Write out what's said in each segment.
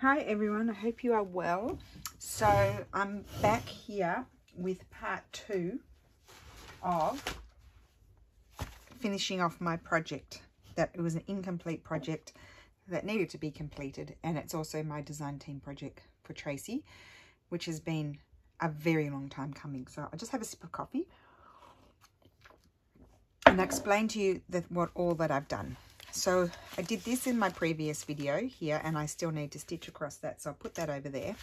Hi everyone, I hope you are well. So I'm back here with part 2 of finishing off my project. It was an incomplete project that needed to be completed, and it's also my design team project for Tracie, which has been a very long time coming. So I'll just have a sip of coffee and I'll explain to you all that I've done. So I did this in my previous video here, and I still need to stitch across that, so I'll put that over there.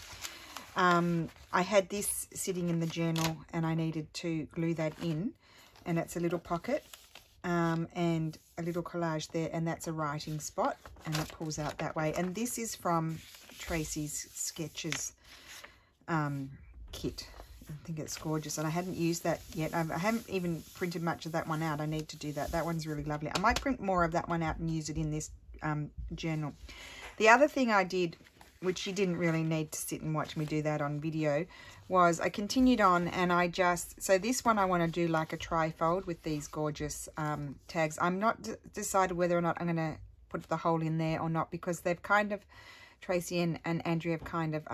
I had this sitting in the journal and I needed to glue that in, and it's a little pocket and a little collage there, and that's a writing spot, and it pulls out that way. And this is from Tracie's Sketches kit. I think it's gorgeous, and I hadn't used that yet. I haven't even printed much of that one out. I need to do that. That one's really lovely. I might print more of that one out and use it in this journal. The other thing I did, which you didn't really need to sit and watch me do that on video, was I continued on, and so this one I want to do like a trifold with these gorgeous tags. I'm not decided whether or not I'm going to put the hole in there or not, because they've kind of, Tracie and Andrea have kind of,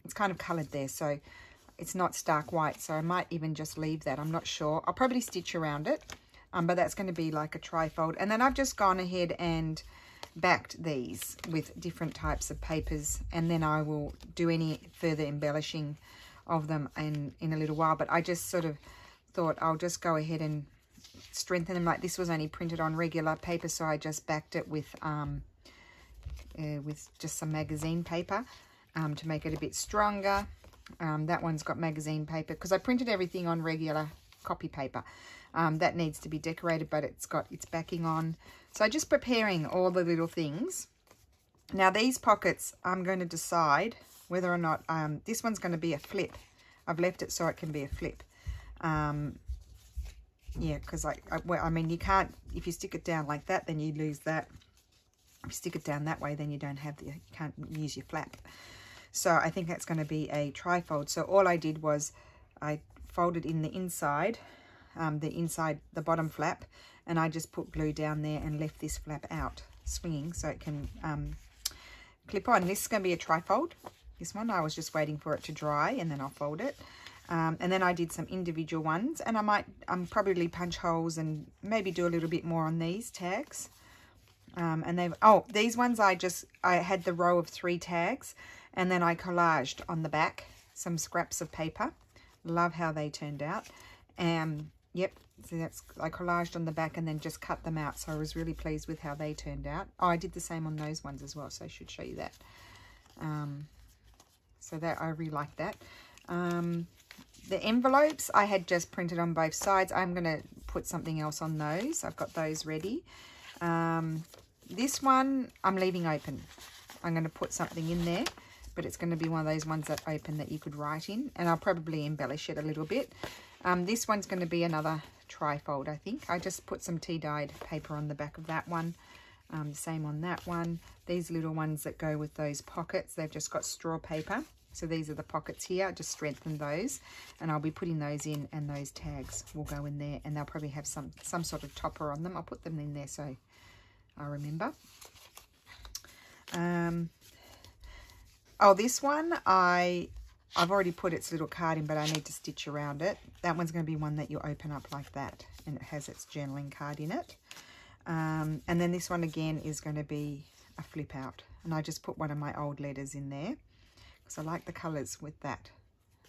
it's kind of coloured there, so it's not stark white, so I might even just leave that. I'm not sure. I'll probably stitch around it, but that's going to be like a trifold. And then I've just gone ahead and backed these with different types of papers, and then I will do any further embellishing of them in a little while. But I just sort of thought I'll just go ahead and strengthen them. Like this was only printed on regular paper, so I just backed it with just some magazine paper to make it a bit stronger. That one's got magazine paper because I printed everything on regular copy paper. That needs to be decorated, but it's got its backing on. So just preparing all the little things. Now these pockets, I'm going to decide whether or not this one's going to be a flip. I've left it so it can be a flip. Yeah, because I mean, you can't, if you stick it down like that, then you lose that. If you stick it down that way, then you can't use your flap. So I think that's going to be a trifold. So all I did was I folded in the inside, the bottom flap, and I just put glue down there and left this flap out swinging so it can clip on. This is going to be a trifold. This one, I was just waiting for it to dry, and then I'll fold it. And then I did some individual ones, and I might probably punch holes and maybe do a little bit more on these tags. And these ones I had the row of 3 tags, and then I collaged on the back some scraps of paper. Love how they turned out. Yep, so I collaged on the back and then just cut them out. So I was really pleased with how they turned out. Oh, I did the same on those ones as well, so I should show you that. So that I really like that. The envelopes I had just printed on both sides. I'm going to put something else on those. I've got those ready. This one I'm leaving open. I'm going to put something in there, but it's going to be one of those ones that open that you could write in, and I'll probably embellish it a little bit. This one's going to be another trifold, I think. I just put some tea-dyed paper on the back of that one. Same on that one. These little ones that go with those pockets, they've just got straw paper. So these are the pockets here. I just strengthened those, and I'll be putting those in, and those tags will go in there, and they'll probably have some sort of topper on them. I'll put them in there so I remember. This one I've already put its little card in, but I need to stitch around it. That one's going to be one that you open up like that, and it has its journaling card in it. And then this one again is going to be a flip out, and I just put one of my old letters in there because I like the colours with that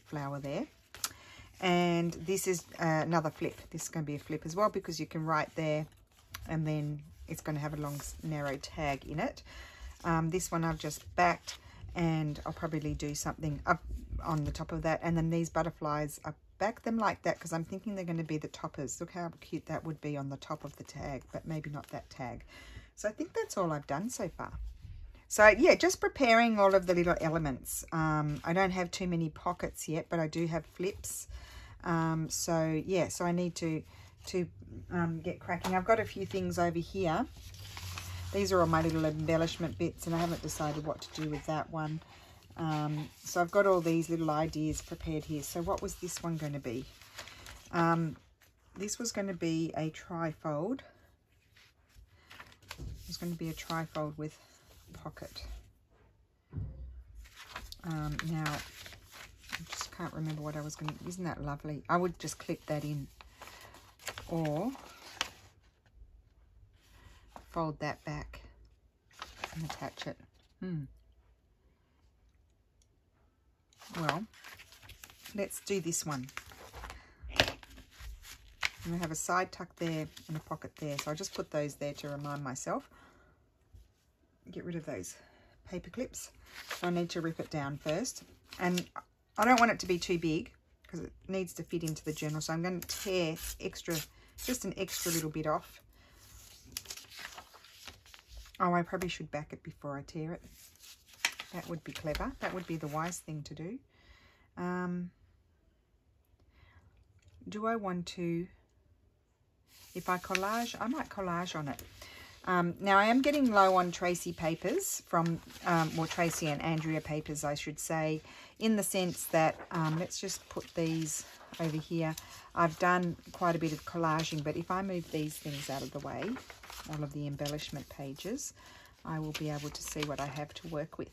flower there. And this is another flip. This is going to be a flip as well, because you can write there, and then it's going to have a long narrow tag in it. This one I've just backed, and I'll probably do something up on the top of that. And then these butterflies, I back them like that because I'm thinking they're going to be the toppers. Look how cute that would be on the top of the tag, but maybe not that tag. So I think that's all I've done so far. So yeah, just preparing all of the little elements. I don't have too many pockets yet, but I do have flips. So yeah, so I need to get cracking. I've got a few things over here. These are all my little embellishment bits, and I haven't decided what to do with that one. So I've got all these little ideas prepared here. So what was this one going to be? This was going to be a trifold. It was going to be a trifold with pocket. Now, I just can't remember what I was going to... Isn't that lovely? I would just clip that in. Or fold that back and attach it. Well, let's do this one. I'm going to have a side tuck there and a pocket there. So I'll just put those there to remind myself. Get rid of those paper clips. So I need to rip it down first. And I don't want it to be too big because it needs to fit into the journal. So I'm going to tear just an extra little bit off. Oh, I probably should back it before I tear it. That would be clever. That would be the wise thing to do. Do I want to... If I collage, I might collage on it. Now, I am getting low on Tracie papers from, well, Tracie and Andrea papers, I should say, in the sense that, let's just put these over here. I've done quite a bit of collaging, but if I move these things out of the way, all of the embellishment pages, I will be able to see what I have to work with.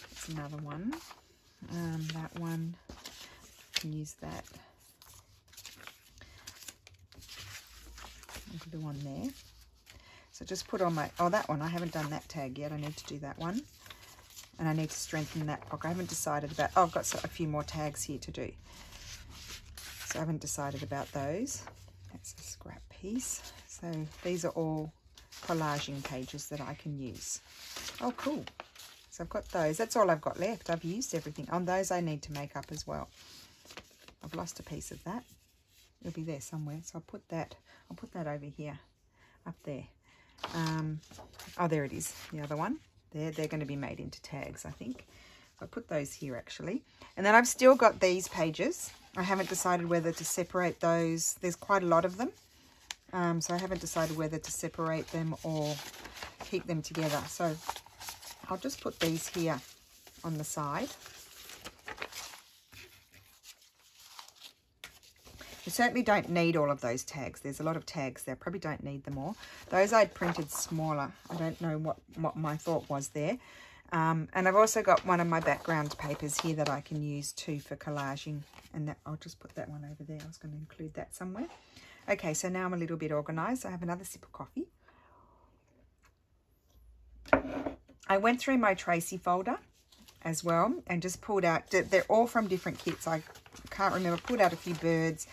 That's another one. That one, I can use that. I'll do one there. So just put on my, oh, that one, I haven't done that tag yet. I need to do that one. And I need to strengthen that block. I haven't decided about, oh, I've got a few more tags here to do. So I haven't decided about those. That's a scrap piece. So these are all collaging pages that I can use. Oh, cool. So I've got those. That's all I've got left. I've used everything. On those I need to make up as well. I've lost a piece of that. It'll be there somewhere. So I'll put that over here, up there. Oh, there it is, the other one. They're going to be made into tags, I think. I'll put those here, actually. And then I've still got these pages. I haven't decided whether to separate those. There's quite a lot of them. So I haven't decided whether to separate them or keep them together. So I'll just put these here on the side. You certainly don't need all of those tags. There's a lot of tags there. Probably don't need them all. Those I'd printed smaller. I don't know what my thought was there. And I've also got one of my background papers here that I can use too for collaging. And that, I'll just put that one over there. I was going to include that somewhere. Okay, so now I'm a little bit organised. I have another sip of coffee. I went through my Tracie folder as well and just pulled out, they're all from different kits. I can't remember, pulled out a few birds.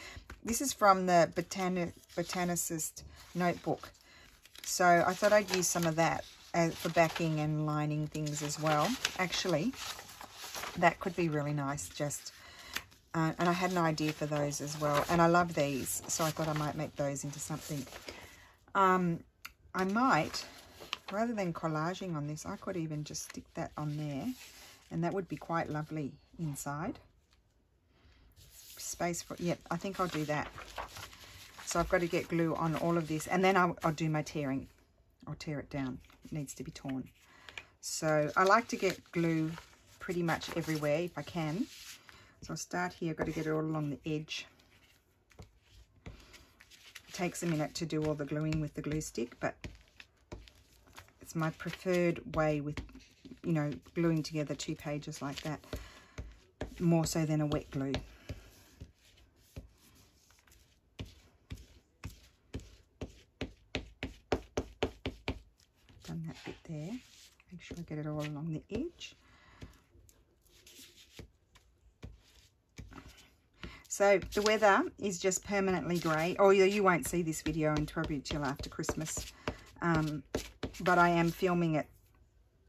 This is from the Botanicist notebook. So I thought I'd use some of that for backing and lining things as well. Actually, that could be really nice just, and I had an idea for those as well. And I love these, so I thought I might make those into something. I might, rather than collaging on this, I could even just stick that on there. And that would be quite lovely inside. Space for, yep, I think I'll do that. So I've got to get glue on all of this. And then I'll do my tearing. I'll tear it down. It needs to be torn. So I like to get glue pretty much everywhere if I can. So I'll start here. I've got to get it all along the edge. It takes a minute to do all the gluing with the glue stick, but it's my preferred way with, you know, gluing together 2 pages like that, more so than a wet glue. Done that bit there. Make sure I get it all along the edge. So the weather is just permanently grey. Oh, you won't see this video until probably till after Christmas, but I am filming it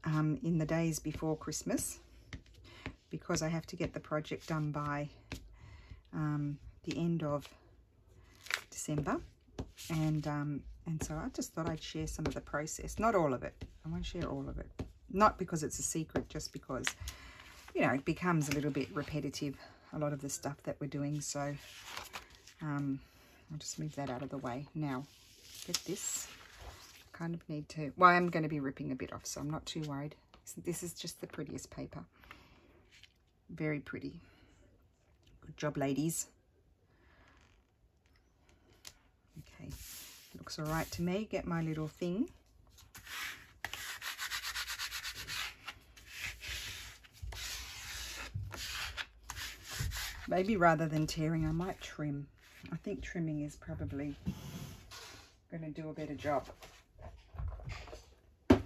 in the days before Christmas because I have to get the project done by the end of December, and so I just thought I'd share some of the process, not all of it. I won't share all of it, not because it's a secret, just because, you know, it becomes a little bit repetitive, a lot of the stuff that we're doing. So I'll just move that out of the way. Now get this. Kind of need to, well, I'm going to be ripping a bit off, so I'm not too worried. This is just the prettiest paper. Very pretty. Good job, ladies. Okay, looks all right to me. Get my little thing. Maybe rather than tearing, I might trim. I think trimming is probably going to do a better job. I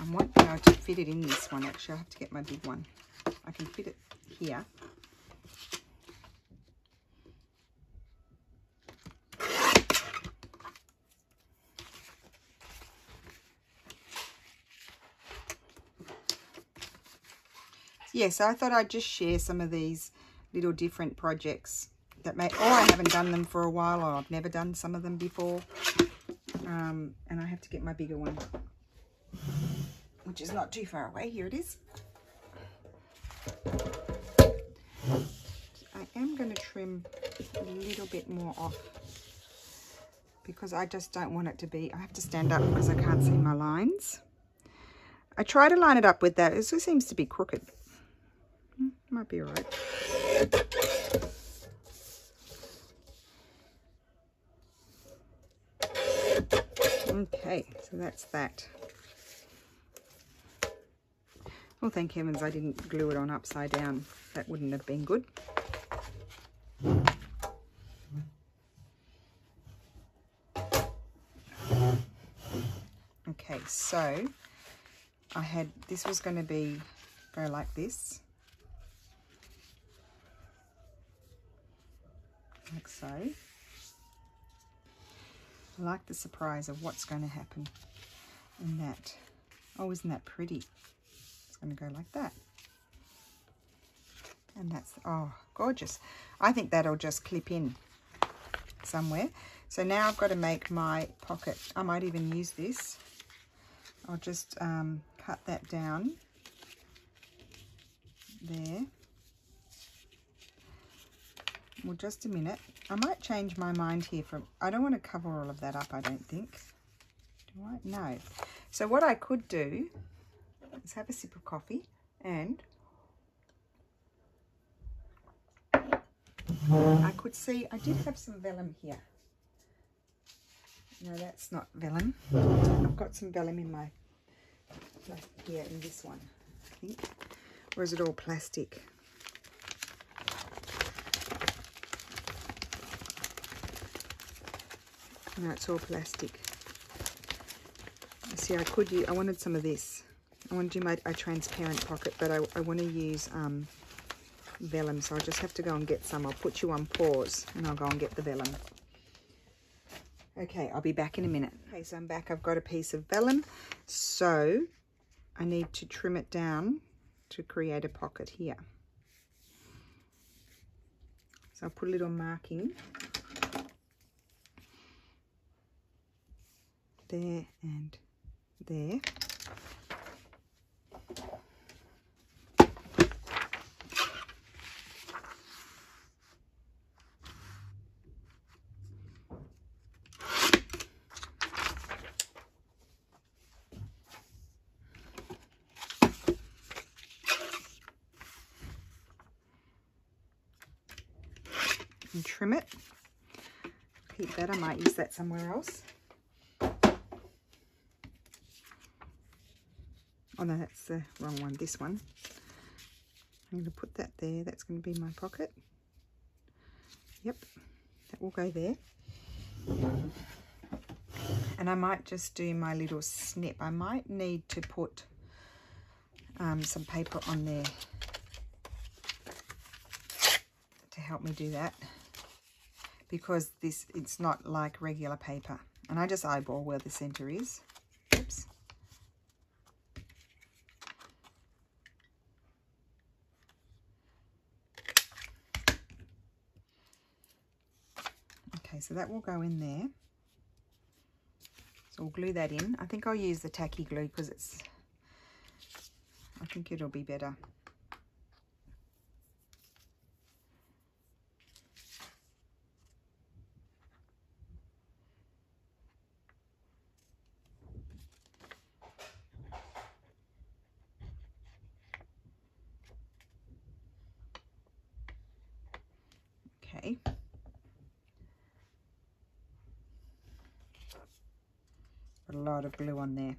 won't be able to fit it in this one, actually. I'll have to get my big one. I can fit it here. Yeah, so I thought I'd just share some of these little different projects that may, or I haven't done them for a while, or I've never done some of them before. And I have to get my bigger one, which is not too far away. Here it is. I am going to trim a little bit more off because I just don't want it to be, I have to stand up because I can't see my lines. I try to line it up with that. It just seems to be crooked. Might be all right. Okay, so that's that. Well, thank heavens I didn't glue it on upside down. That wouldn't have been good. Okay, so I had, this was going to go like this. Like so. I like the surprise of what's going to happen in that. Oh, isn't that pretty? It's going to go like that. And that's, oh, gorgeous. I think that'll just clip in somewhere. So now I've got to make my pocket. I might even use this. I'll just cut that down there. Well, just a minute. I might change my mind here from, I don't want to cover all of that up, I don't think. Do I? No. So what I could do is have a sip of coffee and I could see, I did have some vellum here. No, that's not vellum. I've got some vellum in my, here in this one, I think. Or is it all plastic? No, it's all plastic. See, I wanted some of this. I want to do a transparent pocket, but I want to use vellum, so I'll just have to go and get some. I'll put you on pause and I'll go and get the vellum. Okay, I'll be back in a minute. Okay, so I'm back. I've got a piece of vellum, so I need to trim it down to create a pocket here. So I'll put a little marking there and there. And trim it. Keep that. I might use that somewhere else. Oh no, that's the wrong one, this one. I'm going to put that there. That's going to be my pocket. Yep, that will go there. And I might just do my little snip. I might need to put some paper on there to help me do that, because it's not like regular paper. And I just eyeball where the center is. Oops. Okay, so that will go in there. So we'll glue that in. I think I'll use the tacky glue because I think it'll be better. Okay. Got a lot of glue on there.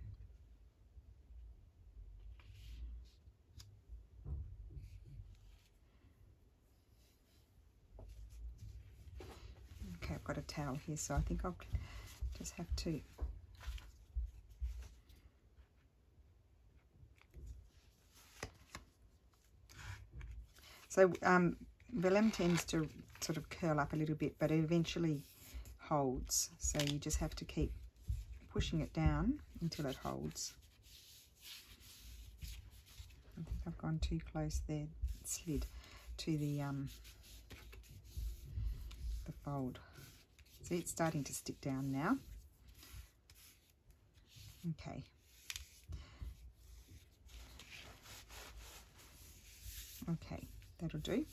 got a towel here, so I think I'll just have to vellum tends to sort of curl up a little bit, but it eventually holds, so you just have to keep pushing it down until it holds. I think I've gone too close there. It slid to the fold. See, it's starting to stick down now. Okay. Okay, that'll do.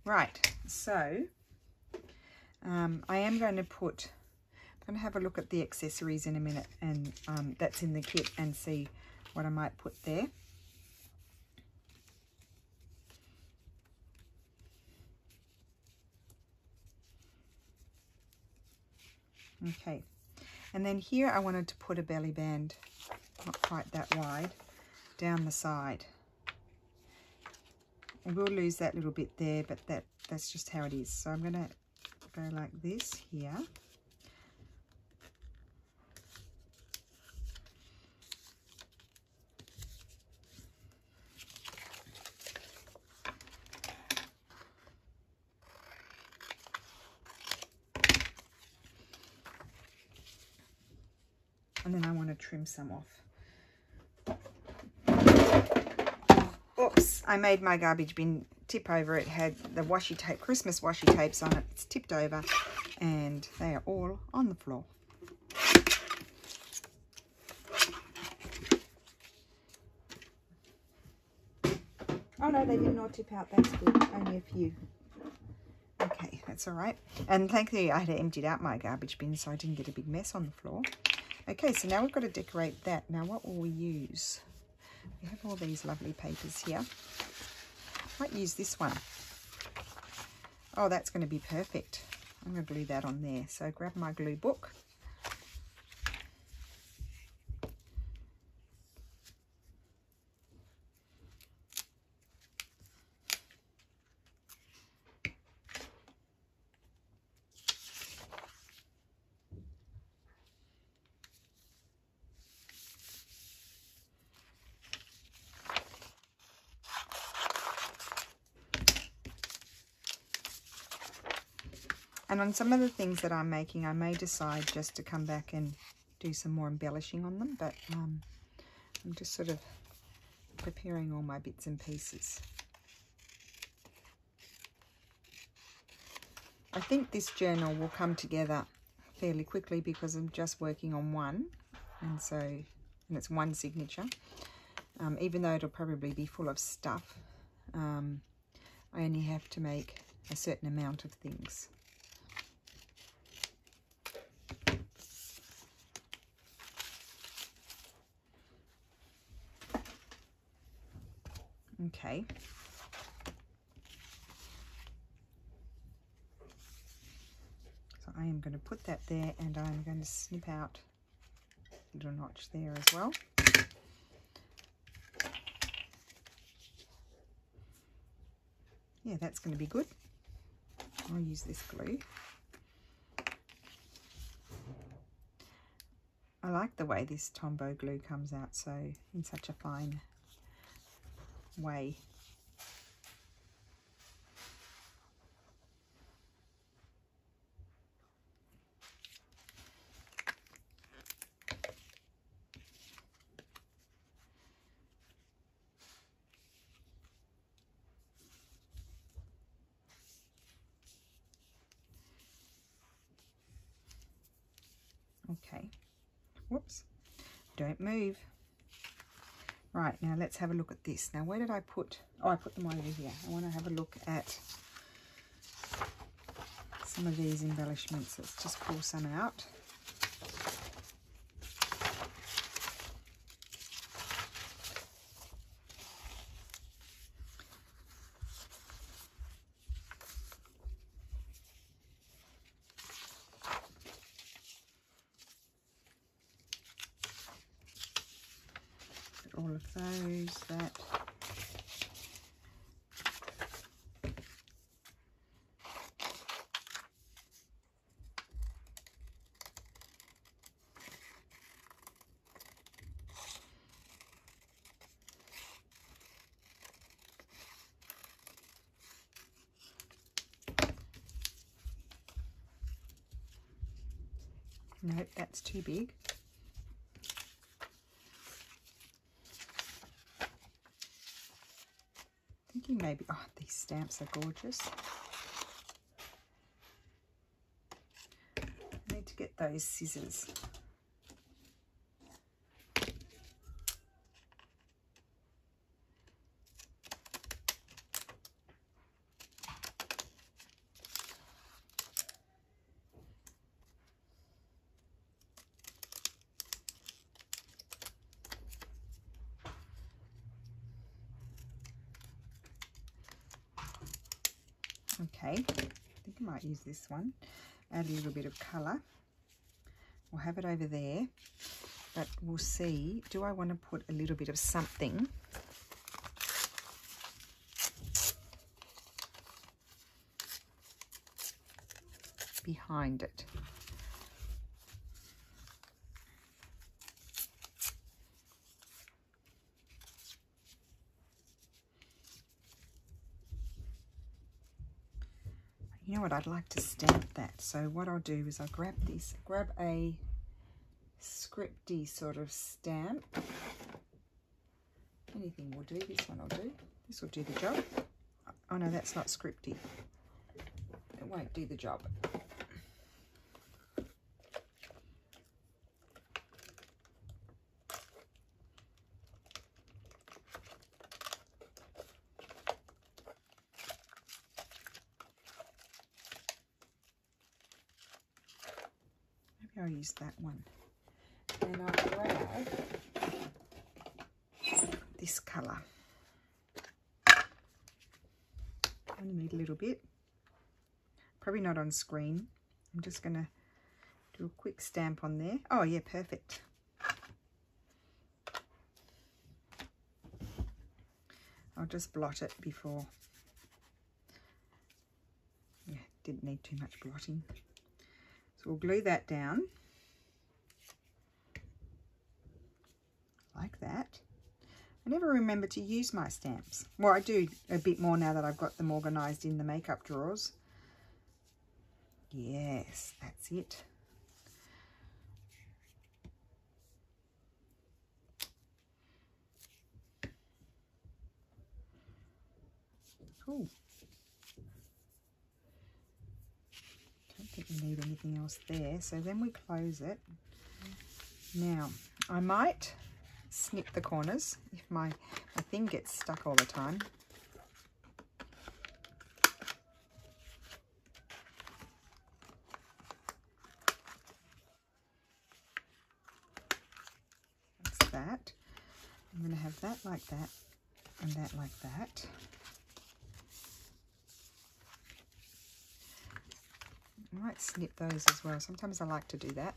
Right, so I am going to have a look at the accessories in a minute, and that's in the kit, and see what I might put there. Okay, and then here I wanted to put a belly band, not quite that wide, down the side. I will lose that little bit there, but that's just how it is. So I'm going to go like this here. And then I want to trim some off. Oops, I made my garbage bin tip over. It had the washi tape, Christmas washi tapes on it. It's tipped over and they are all on the floor. Oh no, they didn't all tip out. That's good. Only a few. Okay, that's all right. And thankfully I had emptied out my garbage bin so I didn't get a big mess on the floor. Okay, so now we've got to decorate that. Now what will we use? We have all these lovely papers here. Might use this one. Oh, that's going to be perfect. I'm going to glue that on there. So grab my glue book. And on some of the things that I'm making, I may decide just to come back and do some more embellishing on them, but I'm just sort of preparing all my bits and pieces. I think this journal will come together fairly quickly because I'm just working on one, and it's one signature. Even though it'll probably be full of stuff, I only have to make a certain amount of things. Okay. So I am going to put that there, and I'm going to snip out a little notch there as well. Yeah, that's going to be good. I'll use this glue. I like the way this Tombow glue comes out so in such a fine way. Okay, whoops, don't move. Right, now let's have a look at this. Now, where did I put? Oh, I put them over here. I want to have a look at some of these embellishments. Let's just pull some out. All of those, that. Nope, that's too big. Thinking maybe, oh, these stamps are gorgeous. I need to get those scissors. Okay, I think I might use this one. Add a little bit of colour. We'll have it over there, but we'll see. Do I want to put a little bit of something behind it? You know what, I'd like to stamp that. So what I'll do is I'll grab this, grab a scripty sort of stamp. Anything will do, this one will do. This will do the job. Oh no, that's not scripty. It won't do the job. I'll use that one, and I'll grab this colour. I only need a little bit, probably not on screen. I'm just going to do a quick stamp on there. Oh yeah, perfect. I'll just blot it before. Yeah, didn't need too much blotting. So we'll glue that down like that. I never remember to use my stamps. Well, I do a bit more now that I've got them organised in the makeup drawers. Yes, that's it. Cool. Don't think we need anything else there. So then we close it. Now, I might snip the corners if my thing gets stuck all the time. That's that. I'm going to have that like that and that like that. I might snip those as well. Sometimes I like to do that.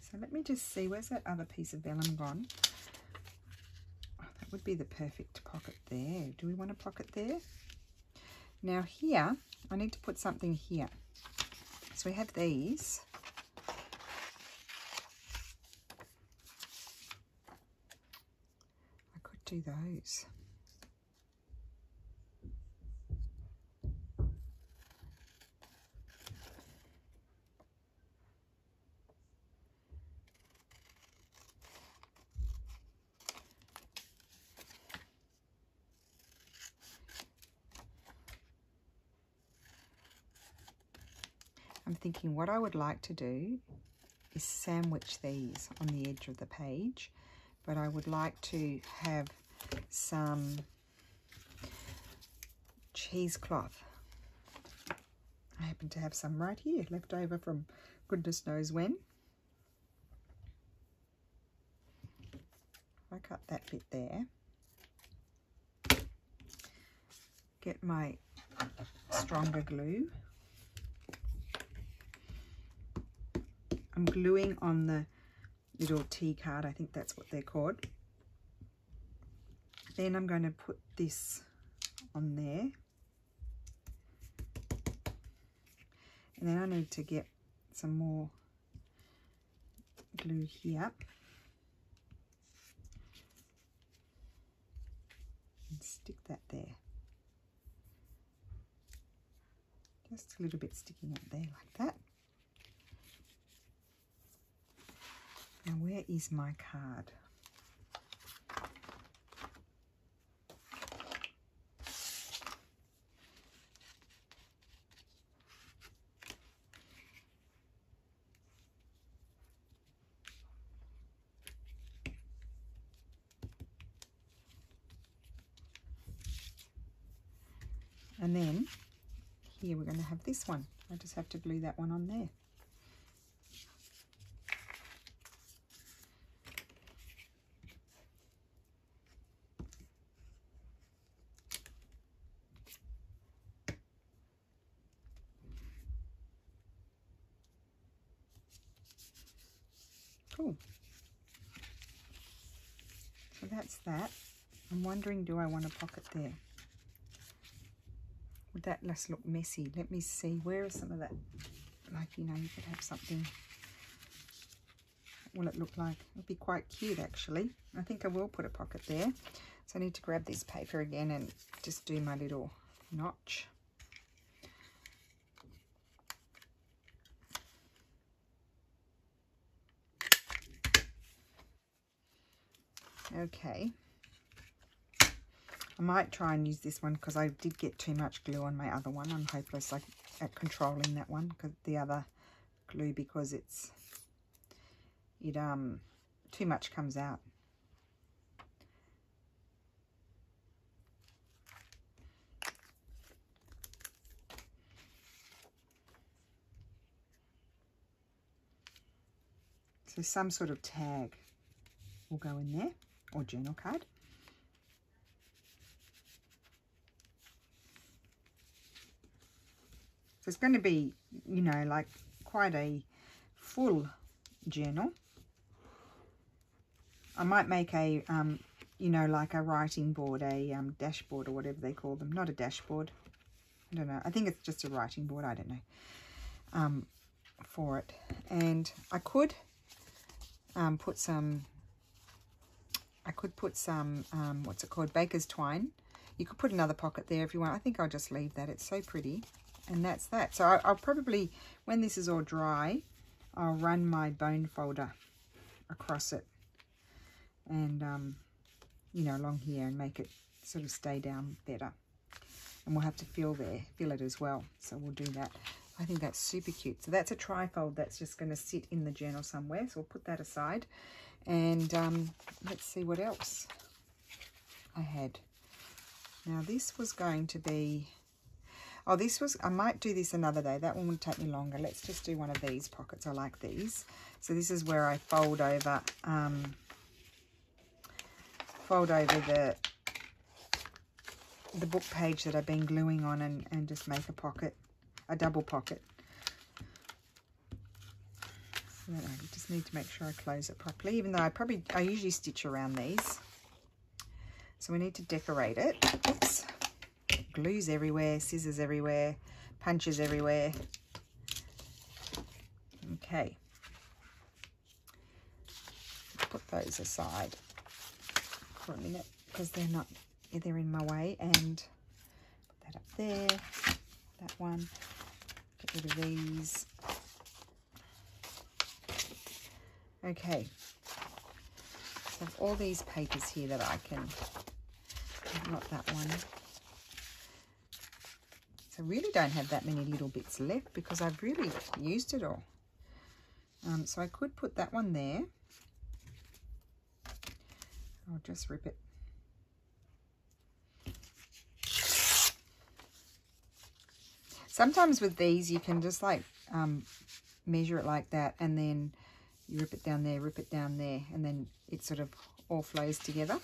So let me just see, where's that other piece of vellum gone? Oh, that would be the perfect pocket there. Do we want a pocket there? Now here, I need to put something here. So we have these. Do those. I'm thinking what I would like to do is sandwich these on the edge of the page, but I would like to have some cheesecloth. I happen to have some right here, left over from goodness knows when. I cut that bit there. Get my stronger glue. I'm gluing on the little T card, I think that's what they're called. Then I'm going to put this on there. And then I need to get some more glue here. and stick that there. Just a little bit sticking up there like that. Now where is my card? And then here we're going to have this one. I just have to glue that one on there. Cool. So that's that. I'm wondering, do I want a pocket there? Would that just look messy? Let me see. Where is some of that? Like, you know, you could have something. What will it look like? It'd be quite cute, actually. I think I will put a pocket there. So I need to grab this paper again and just do my little notch. Okay. I might try and use this one because I did get too much glue on my other one. I'm hopeless at controlling that one, because the other glue, because too much comes out. So some sort of tag will go in there, or journal card. So it's going to be, you know, like quite a full journal. I might make a, you know, like a writing board, a dashboard, or whatever they call them. Not a dashboard. I don't know. I think it's just a writing board. I don't know. For it. And I could put some, what's it called? Baker's twine. You could put another pocket there if you want. I think I'll just leave that. It's so pretty. And that's that. So I'll probably, when this is all dry, I'll run my bone folder across it and, you know, along here, and make it sort of stay down better. And we'll have to fill it as well. So we'll do that. I think that's super cute. So that's a trifold that's just going to sit in the journal somewhere. So we'll put that aside. And let's see what else I had. Now this was going to be... Oh, I might do this another day. That one would take me longer. Let's just do one of these pockets. I like these. So this is where I fold over the book page that I've been gluing on, and just make a pocket, a double pocket. So I just need to make sure I close it properly, even though I usually stitch around these. So we need to decorate it. Oops. Glues everywhere, scissors everywhere, punches everywhere. Okay. Put those aside for a minute because they're in my way, and put that up there, that one, get rid of these. Okay. So I have all these papers here that I can, not that one. I really don't have that many little bits left because I've really used it all. So I could put that one there. I'll just rip it. Sometimes with these you can just like measure it like that, and then you rip it down there, and then it sort of all flows together.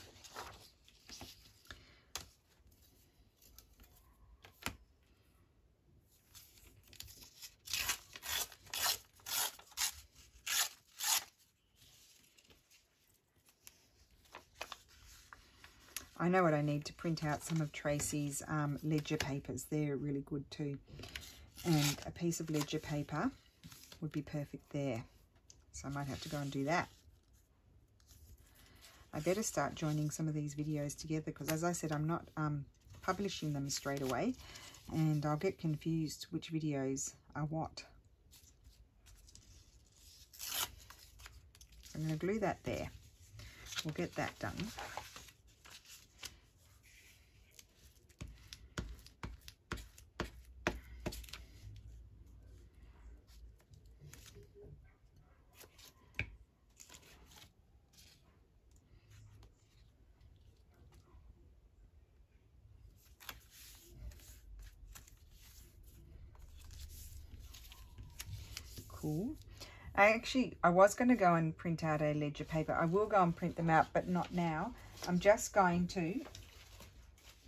I know what I need to print out some of Tracie's ledger papers. They're really good too. And a piece of ledger paper would be perfect there. So I might have to go and do that. I better start joining some of these videos together, because as I said, I'm not publishing them straight away, and I'll get confused which videos are what. I'm going to glue that there. We'll get that done. Cool. I was going to go and print out a ledger paper. I will go and print them out, but not now. I'm just going to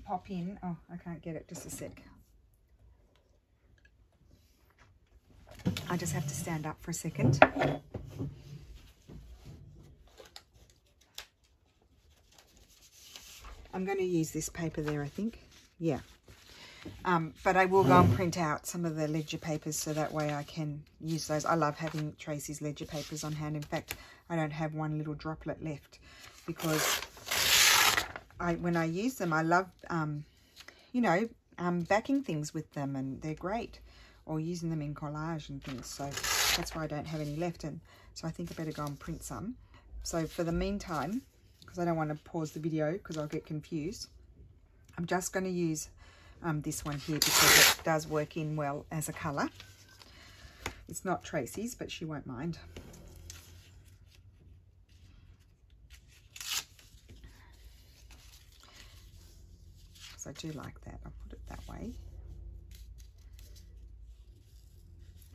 pop in. Oh, I can't get it. Just a sec. I just have to stand up for a second. I'm going to use this paper there, I think. Yeah. But I will go and print out some of the ledger papers, so that way I can use those. I love having Tracie's ledger papers on hand. In fact, I don't have one little droplet left, because when I use them, I love, you know, backing things with them, and they're great, or using them in collage and things. So that's why I don't have any left, and so I think I better go and print some. So for the meantime, because I don't want to pause the video because I'll get confused, I'm just going to use this one here, because it does work in well as a colour. It's not Tracie's, but she won't mind. Because I do like that. I'll put it that way.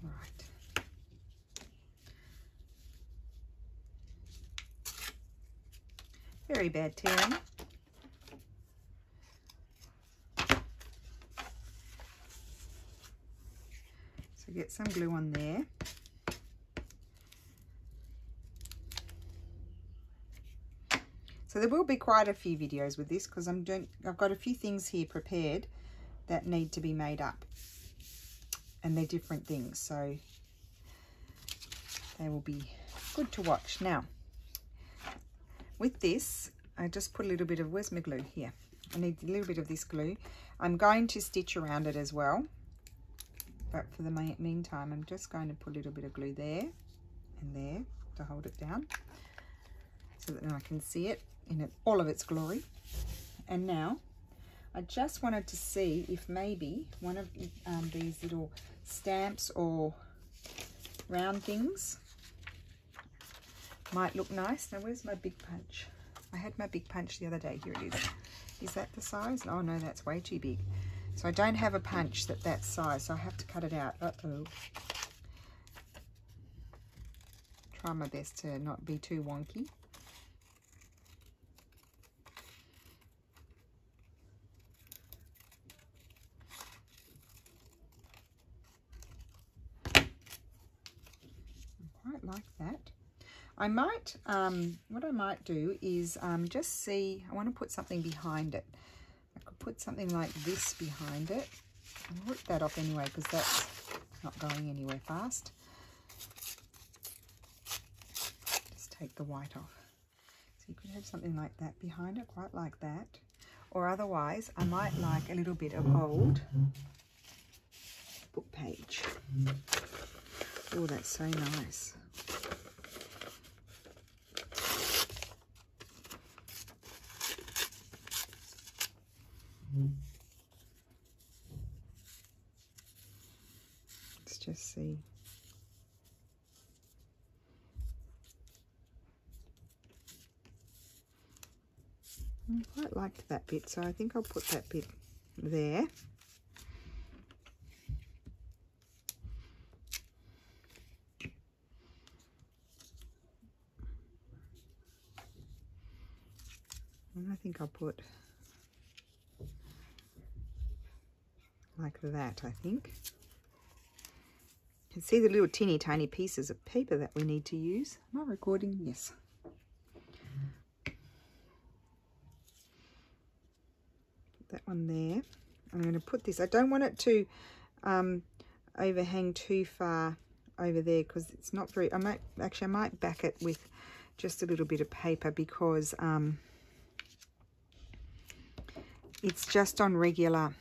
Right. Very bad tearing. Get some glue on there. So there will be quite a few videos with this, because I've got a few things here prepared that need to be made up, and they're different things, so they will be good to watch. Now with this, I just put a little bit of, where's my glue? Here. I need a little bit of this glue. I'm going to stitch around it as well. But for the meantime, I'm just going to put a little bit of glue there and there to hold it down, so that then I can see it in all of its glory. And now, I just wanted to see if maybe one of these little stamps or round things might look nice. Now, where's my big punch? I had my big punch the other day. Here it is. Is that the size? Oh no, that's way too big. So I don't have a punch that size, so I have to cut it out. Uh-oh. Try my best to not be too wonky. I quite like that. I might, what I might do is just see, I want to put something behind it. Put something like this behind it. I'll rip that off anyway, because that's not going anywhere fast. Just take the white off. So you could have something like that behind it, quite like that. Or otherwise, I might like a little bit of old book page. Oh, that's so nice. Let's just see. I quite liked that bit, so I think I'll put that bit there. And I think I'll put like that, I think. You can see the little teeny tiny pieces of paper that we need to use. Am I recording? Yes. Put that one there. I'm going to put this, I don't want it to overhang too far over there, because it's not very, I might back it with just a little bit of paper because it's just on regular,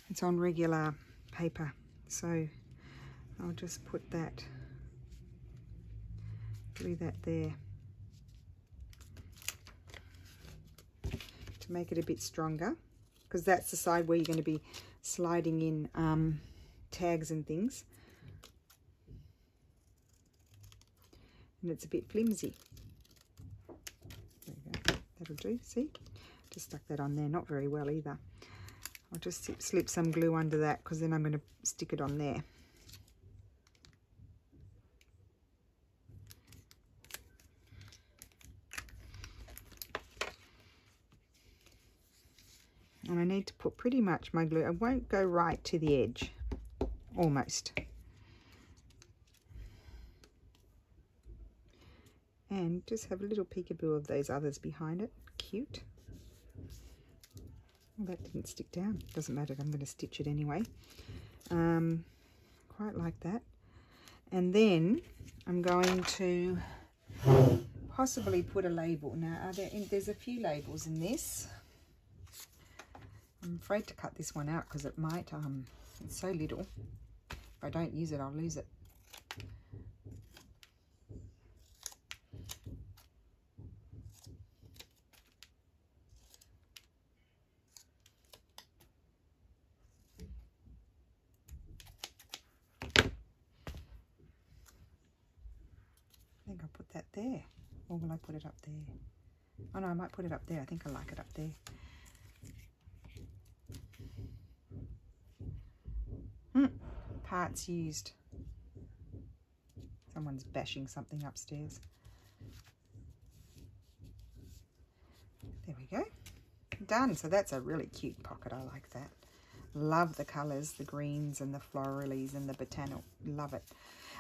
it's on regular paper. So I'll just put that, glue that there to make it a bit stronger, because that's the side where you're going to be sliding in tags and things. And it's a bit flimsy. There we go. That'll do. See? Just stuck that on there. Not very well either. I'll just slip some glue under that, because then I'm going to stick it on there. And I need to put pretty much my glue. I won't go right to the edge. Almost. And just have a little peekaboo of those others behind it. Cute. Well, that didn't stick down. Doesn't matter, I'm going to stitch it anyway. Quite like that. And then I'm going to possibly put a label. Now, there's a few labels in this. I'm afraid to cut this one out because it might, it's so little. If I don't use it, I'll lose it. I think I'll put that there. Or will I put it up there? Oh no, I might put it up there. I think I like it up there. Parts used. Someone's bashing something upstairs. There we go. Done. So that's a really cute pocket. I like that. Love the colours, the greens and the floralies and the botanical. Love it.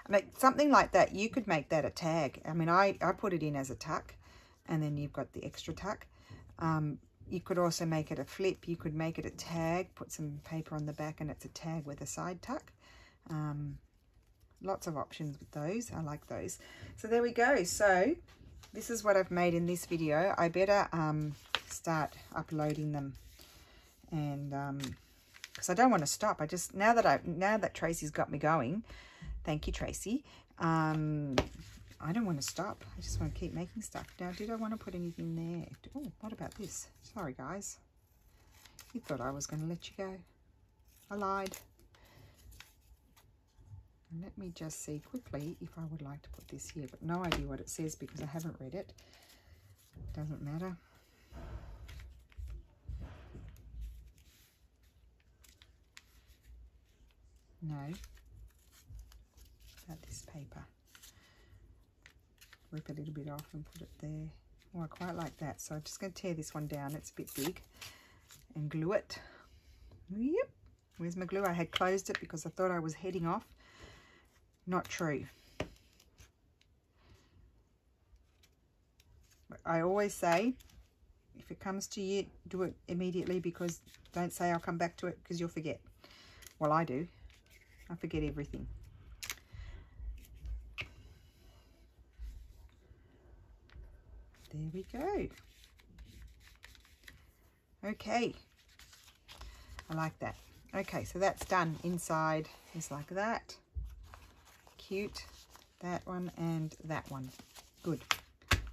Like something like that, you could make that a tag. I mean, I put it in as a tuck, and then you've got the extra tuck. You could also make it a flip. You could make it a tag, put some paper on the back, and it's a tag with a side tuck. Lots of options with those. I like those. So there we go. So this is what I've made in this video. I better start uploading them, and because I don't want to stop. I just now that Tracie's got me going. Thank you, Tracie. I don't want to stop. I just want to keep making stuff. Now, did I want to put anything there? Oh, what about this? Sorry, guys. You thought I was going to let you go. I lied. And let me just see quickly if I would like to put this here. But no idea what it says because I haven't read it. Doesn't matter. No. About this paper. Rip a little bit off and put it there. Oh, I quite like that. So I'm just going to tear this one down. It's a bit big. And glue it. Yep. Where's my glue? I had closed it because I thought I was heading off. Not true. But I always say, if it comes to you, do it immediately, because don't say I'll come back to it, because you'll forget. Well, I do. I forget everything. There we go. Okay. I like that. Okay, so that's done. Inside is like that. Cute. That one and that one. Good.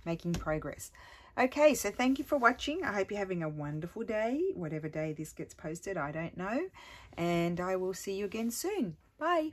Making progress. Okay, so thank you for watching. I hope you're having a wonderful day. Whatever day this gets posted, I don't know. And I will see you again soon. Bye.